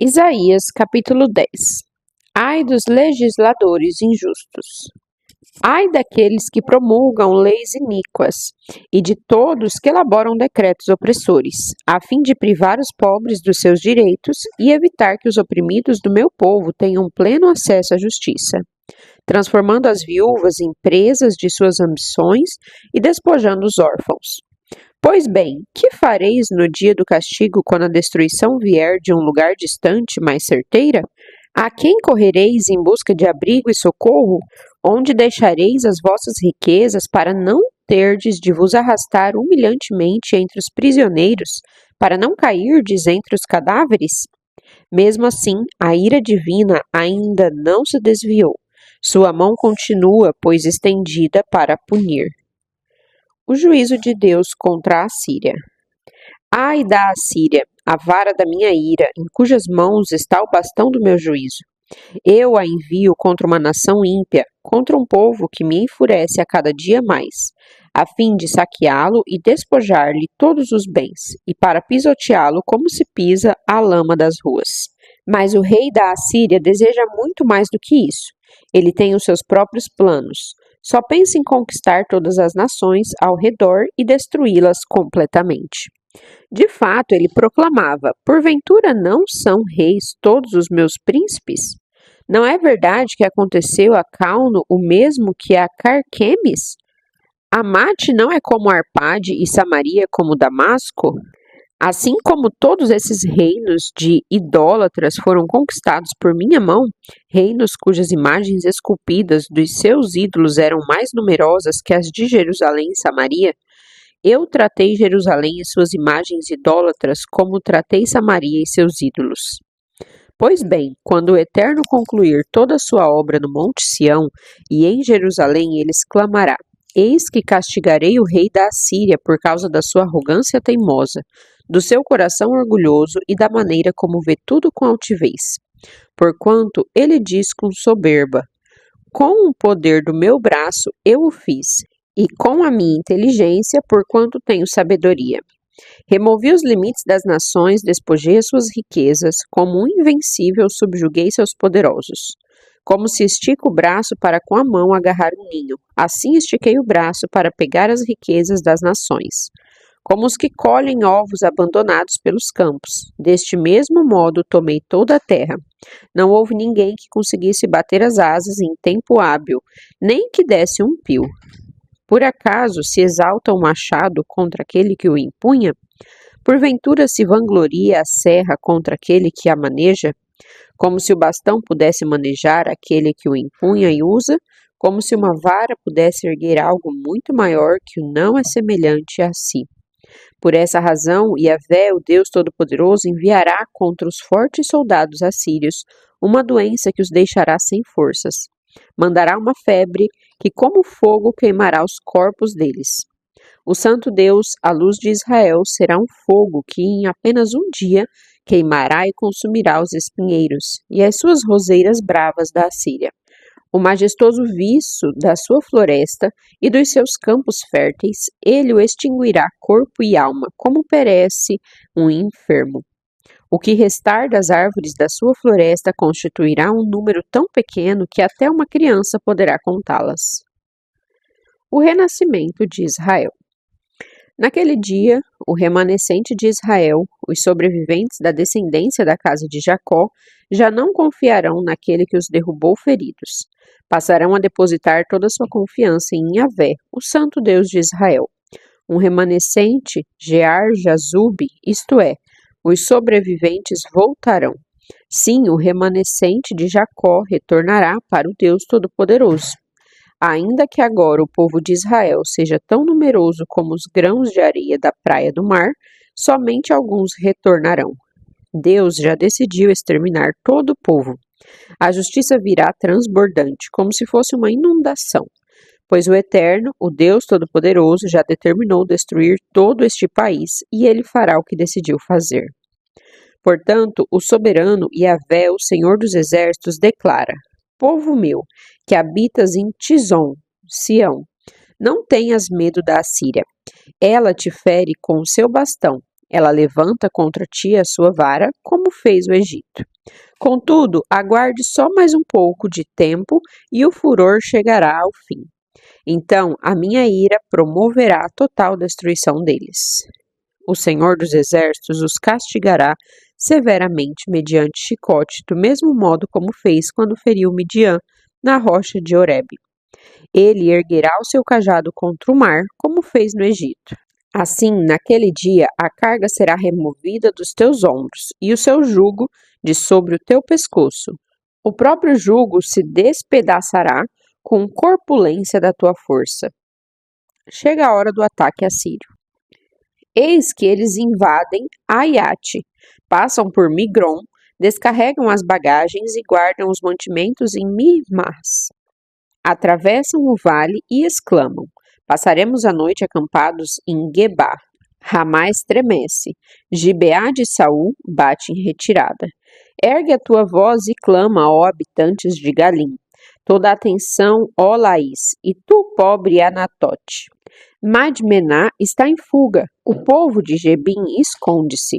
Isaías capítulo 10. Ai dos legisladores injustos! Ai daqueles que promulgam leis iníquas, e de todos que elaboram decretos opressores, a fim de privar os pobres dos seus direitos e evitar que os oprimidos do meu povo tenham pleno acesso à justiça, transformando as viúvas em presas de suas ambições e despojando os órfãos. Pois bem, que fareis no dia do castigo, quando a destruição vier de um lugar distante, mais certeira? A quem correreis em busca de abrigo e socorro? Onde deixareis as vossas riquezas para não terdes de vos arrastar humilhantemente entre os prisioneiros, para não cairdes entre os cadáveres? Mesmo assim, a ira divina ainda não se desviou. Sua mão continua, pois estendida para punir. O juízo de Deus contra a Assíria. Ai da Assíria, a vara da minha ira, em cujas mãos está o bastão do meu juízo. Eu a envio contra uma nação ímpia, contra um povo que me enfurece a cada dia mais, a fim de saqueá-lo e despojar-lhe todos os bens, e para pisoteá-lo como se pisa a lama das ruas. Mas o rei da Assíria deseja muito mais do que isso. Ele tem os seus próprios planos. Só pensa em conquistar todas as nações ao redor e destruí-las completamente. De fato, ele proclamava: porventura não são reis todos os meus príncipes? Não é verdade que aconteceu a Cauno o mesmo que a Carquemes? Amate não é como Arpade e Samaria como Damasco? Assim como todos esses reinos de idólatras foram conquistados por minha mão, reinos cujas imagens esculpidas dos seus ídolos eram mais numerosas que as de Jerusalém e Samaria, eu tratei Jerusalém e suas imagens idólatras como tratei Samaria e seus ídolos. Pois bem, quando o Eterno concluir toda a sua obra no Monte Sião e em Jerusalém, ele exclamará: eis que castigarei o rei da Assíria por causa da sua arrogância teimosa, do seu coração orgulhoso e da maneira como vê tudo com altivez. Porquanto ele diz com soberba: com o poder do meu braço eu o fiz, e com a minha inteligência, porquanto tenho sabedoria. Removi os limites das nações, despojei as suas riquezas, como um invencível subjuguei seus poderosos. Como se estica o braço para com a mão agarrar um ninho, assim estiquei o braço para pegar as riquezas das nações. Como os que colhem ovos abandonados pelos campos. Deste mesmo modo tomei toda a terra. Não houve ninguém que conseguisse bater as asas em tempo hábil, nem que desse um pio. Por acaso se exalta o machado contra aquele que o empunha? Porventura se vangloria a serra contra aquele que a maneja? Como se o bastão pudesse manejar aquele que o empunha e usa? Como se uma vara pudesse erguer algo muito maior que o não é semelhante a si. Por essa razão, Yahvé, o Deus Todo-Poderoso, enviará contra os fortes soldados assírios uma doença que os deixará sem forças. Mandará uma febre que, como fogo, queimará os corpos deles. O Santo Deus, a luz de Israel, será um fogo que, em apenas um dia, queimará e consumirá os espinheiros e as suas roseiras bravas da Assíria. O majestoso viço da sua floresta e dos seus campos férteis, ele o extinguirá corpo e alma, como perece um enfermo. O que restar das árvores da sua floresta constituirá um número tão pequeno que até uma criança poderá contá-las. O renascimento de Israel. Naquele dia, o remanescente de Israel, os sobreviventes da descendência da casa de Jacó, já não confiarão naquele que os derrubou feridos. Passarão a depositar toda a sua confiança em Yahvé, o Santo Deus de Israel. Um remanescente, Jear-Jazube, isto é, os sobreviventes voltarão. Sim, o remanescente de Jacó retornará para o Deus Todo-Poderoso. Ainda que agora o povo de Israel seja tão numeroso como os grãos de areia da praia do mar, somente alguns retornarão. Deus já decidiu exterminar todo o povo. A justiça virá transbordante, como se fosse uma inundação, pois o Eterno, o Deus Todo-Poderoso, já determinou destruir todo este país, e ele fará o que decidiu fazer. Portanto, o soberano Yahvé, o Senhor dos Exércitos, declara: povo meu, que habitas em Tizom, Sião, não tenhas medo da Assíria. Ela te fere com o seu bastão, Ela levanta contra ti a sua vara, como fez o Egito. Contudo, aguarde só mais um pouco de tempo e o furor chegará ao fim. Então a minha ira promoverá a total destruição deles. O Senhor dos Exércitos os castigará severamente mediante chicote, do mesmo modo como fez quando feriu Midian na rocha de Horebe. Ele erguerá o seu cajado contra o mar, como fez no Egito. Assim, naquele dia, a carga será removida dos teus ombros, e o seu jugo de sobre o teu pescoço. O próprio jugo se despedaçará com corpulência da tua força. Chega a hora do ataque assírio. Eis que eles invadem Aiate, passam por Migron, descarregam as bagagens e guardam os mantimentos em Mimas. Atravessam o vale e exclamam: passaremos a noite acampados em Gebá. Ramá estremece, Gibeá de Saul bate em retirada. Ergue a tua voz e clama, ó habitantes de Galim. Toda a atenção, ó Laís, e tu, pobre Anatote. Madmená está em fuga, o povo de Gebim esconde-se.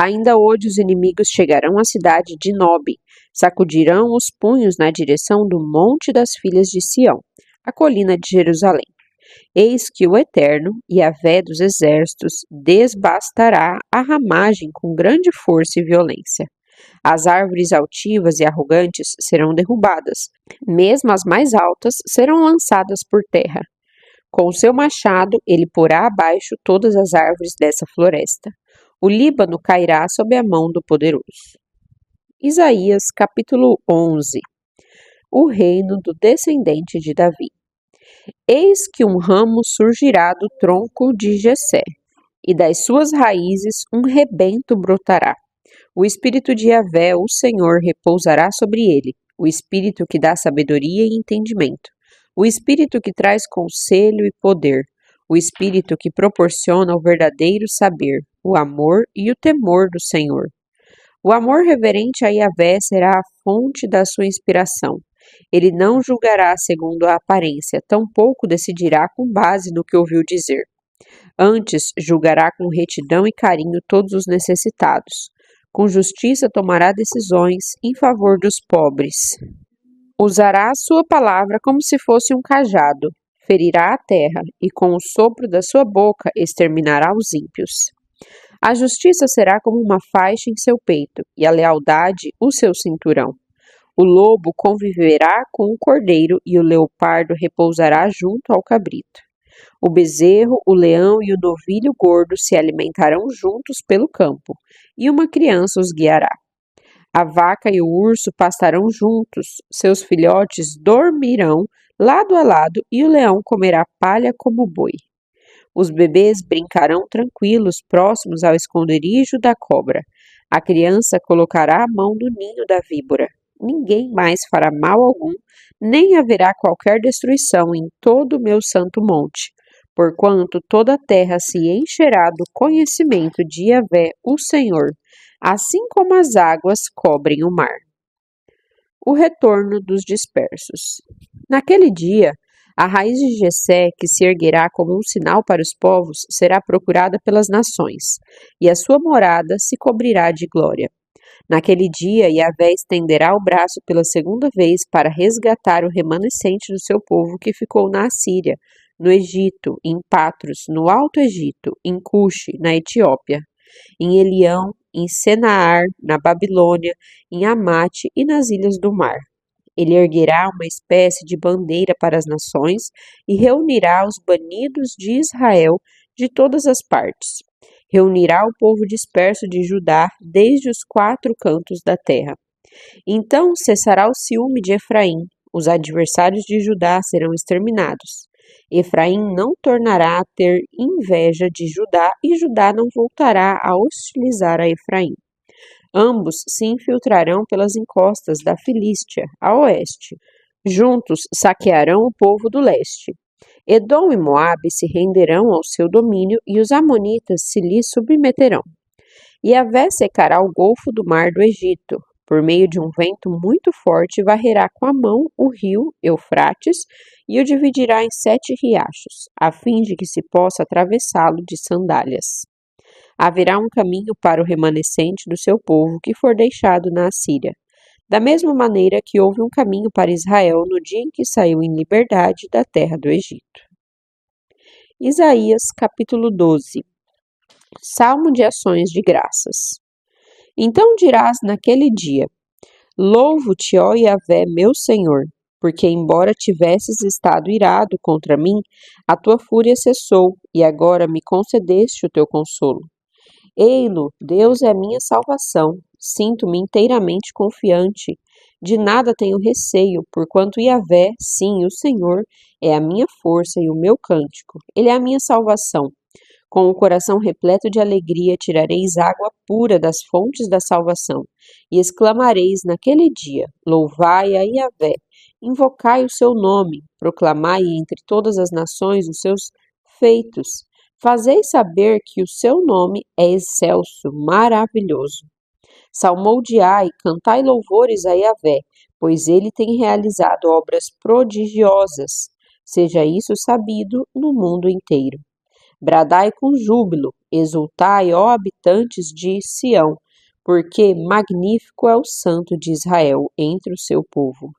Ainda hoje os inimigos chegarão à cidade de Nobe, sacudirão os punhos na direção do monte das filhas de Sião, a colina de Jerusalém. Eis que o Eterno, Yahvé dos exércitos, desbastará a ramagem com grande força e violência. As árvores altivas e arrogantes serão derrubadas, mesmo as mais altas serão lançadas por terra. Com o seu machado, ele porá abaixo todas as árvores dessa floresta. O Líbano cairá sob a mão do poderoso. Isaías, capítulo 11. O reino do descendente de Davi. Eis que um ramo surgirá do tronco de Jessé, e das suas raízes um rebento brotará. O espírito de Yahvé, o Senhor, repousará sobre ele, o espírito que dá sabedoria e entendimento, o espírito que traz conselho e poder, o espírito que proporciona o verdadeiro saber, o amor e o temor do Senhor. O amor reverente a Yahvé será a fonte da sua inspiração. Ele não julgará segundo a aparência, tampouco decidirá com base no que ouviu dizer. Antes, julgará com retidão e carinho todos os necessitados. Com justiça tomará decisões em favor dos pobres. Usará a sua palavra como se fosse um cajado, ferirá a terra e com o sopro da sua boca exterminará os ímpios. A justiça será como uma faixa em seu peito e a lealdade o seu cinturão. O lobo conviverá com o cordeiro e o leopardo repousará junto ao cabrito. O bezerro, o leão e o novilho gordo se alimentarão juntos pelo campo, e uma criança os guiará. A vaca e o urso pastarão juntos, seus filhotes dormirão lado a lado e o leão comerá palha como boi. Os bebês brincarão tranquilos próximos ao esconderijo da cobra. A criança colocará a mão no ninho da víbora. Ninguém mais fará mal algum, nem haverá qualquer destruição em todo o meu santo monte, porquanto toda a terra se encherá do conhecimento de Yahvé, o Senhor, assim como as águas cobrem o mar. O retorno dos dispersos. Naquele dia, a raiz de Jessé, que se erguerá como um sinal para os povos, será procurada pelas nações, e a sua morada se cobrirá de glória. Naquele dia, Yahvé estenderá o braço pela segunda vez para resgatar o remanescente do seu povo que ficou na Assíria, no Egito, em Patros, no Alto Egito, em Cuxi, na Etiópia, em Elião, em Senaar, na Babilônia, em Amate e nas ilhas do mar. Ele erguerá uma espécie de bandeira para as nações e reunirá os banidos de Israel de todas as partes. Reunirá o povo disperso de Judá desde os 4 cantos da terra. Então cessará o ciúme de Efraim, os adversários de Judá serão exterminados. Efraim não tornará a ter inveja de Judá e Judá não voltará a hostilizar a Efraim. Ambos se infiltrarão pelas encostas da Filístia, a oeste. Juntos saquearão o povo do leste. Edom e Moabe se renderão ao seu domínio e os amonitas se lhe submeterão. Yahvé secará o golfo do mar do Egito. Por meio de um vento muito forte, varrerá com a mão o rio Eufrates e o dividirá em 7 riachos, a fim de que se possa atravessá-lo de sandálias. Haverá um caminho para o remanescente do seu povo que for deixado na Assíria, da mesma maneira que houve um caminho para Israel no dia em que saiu em liberdade da terra do Egito. Isaías capítulo 12. Salmo de ações de graças. Então dirás naquele dia: Louvo-te, ó Yahvé, meu Senhor, porque embora tivesses estado irado contra mim, a tua fúria cessou, e agora me concedeste o teu consolo. Ei-lo, Deus é a minha salvação, sinto-me inteiramente confiante, de nada tenho receio, porquanto Yahvé, sim, o Senhor, é a minha força e o meu cântico, ele é a minha salvação. Com o coração repleto de alegria tirareis água pura das fontes da salvação, e exclamareis naquele dia: Louvai a Yahvé, invocai o seu nome, proclamai entre todas as nações os seus feitos. Fazei saber que o seu nome é excelso, maravilhoso. Salmodiai, cantai louvores a Yahvé, pois ele tem realizado obras prodigiosas. Seja isso sabido no mundo inteiro. Bradai com júbilo, exultai, ó habitantes de Sião, porque magnífico é o Santo de Israel entre o seu povo.